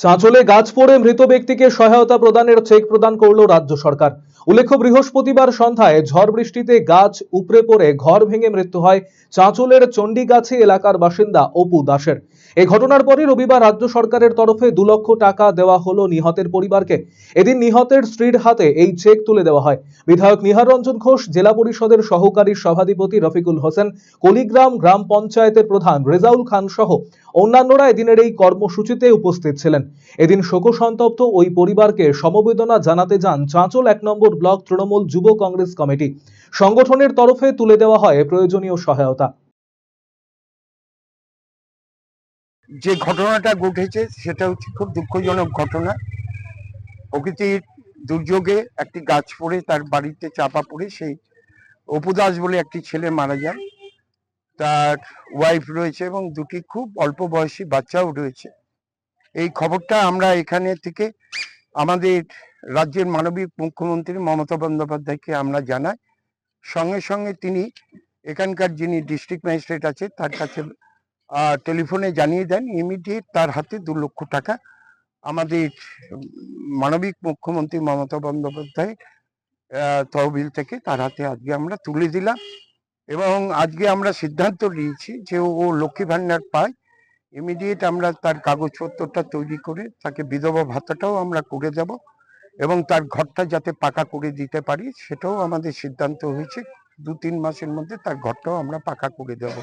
চাঁচলে গাছ পড়ে মৃত ব্যক্তিকে সহায়তা প্রদানের চেক প্রদান করল রাজ্য সরকার। উল্লেখ্য, বৃহস্পতিবার সন্ধ্যায় ঝড় বৃষ্টিতে গাছ উপড়ে পড়ে ঘর ভেঙে মৃত্যু হয় চাঁচলের চণ্ডীগাছি এলাকার বাসিন্দা অপু দাসের। এই ঘটনার পরে রবিবার রাজ্য সরকারের তরফে 2 লক্ষ টাকা দেওয়া হলো নিহতের পরিবারকে। এদিন নিহতের স্ত্রীর হাতে এই চেক তুলে দেওয়া হয়। বিধায়ক নিহার রঞ্জন ঘোষ, জেলা পরিষদের সহকারী সভাধিপতি রফিকুল হোসেন, কলিগ্রাম গ্রাম পঞ্চায়েতের প্রধান রেজাউল খান সহ অন্যান্যরা এদিনের এই কর্মসূচিতে উপস্থিত ছিলেন। এদিন শোকসন্তপ্ত ওই পরিবারকে সমবেদনা জানাতে যান চাঁচল 1 নম্বর ব্লক তৃণমূল যুব কংগ্রেস কমিটি। সংগঠনের তরফে তুলে দেওয়া হয় প্রয়োজনীয় সহায়তা। যে ঘটনাটা ঘটেছে সেটা হচ্ছে খুব দুঃখজনক ঘটনা। প্রকৃতির দুর্যোগে একটি গাছ পড়ে তার বাড়িতে চাপা পড়ে সেই অপু দাস বলে একটি ছেলে মারা যায়। তার ওয়াইফ রয়েছে এবং দুটি খুব অল্প বয়সী বাচ্চাও রয়েছে। এই খবরটা আমরা এখানে থেকে আমাদের রাজ্যের মাননীয় মুখ্যমন্ত্রী মমতা বন্দ্যোপাধ্যায়কে আমরা জানাই। সঙ্গে সঙ্গে তিনি এখানকার যিনি ডিস্ট্রিক্ট ম্যাজিস্ট্রেট আছে তার কাছে টেলিফোনে জানিয়ে দেন। ইমিডিয়েট তার হাতে 2 লক্ষ টাকা আমাদের মাননীয় মুখ্যমন্ত্রী মমতা বন্দ্যোপাধ্যায় তহবিল থেকে তার হাতে আজকে আমরা তুলে দিলাম। এবং আজকে আমরা সিদ্ধান্ত নিয়েছি যে ও লক্ষ্মী ভান্ডার পায়, ইমিডিয়েট আমরা তার কাগজপত্রটা তৈরি করে তাকে বিধবা ভাতাটাও আমরা করে দেব এবং তার ঘরটা যাতে পাকা করে দিতে পারি সেটাও আমাদের সিদ্ধান্ত হয়েছে। 2-3 মাসের মধ্যে তার ঘরটাও আমরা পাকা করে দেব।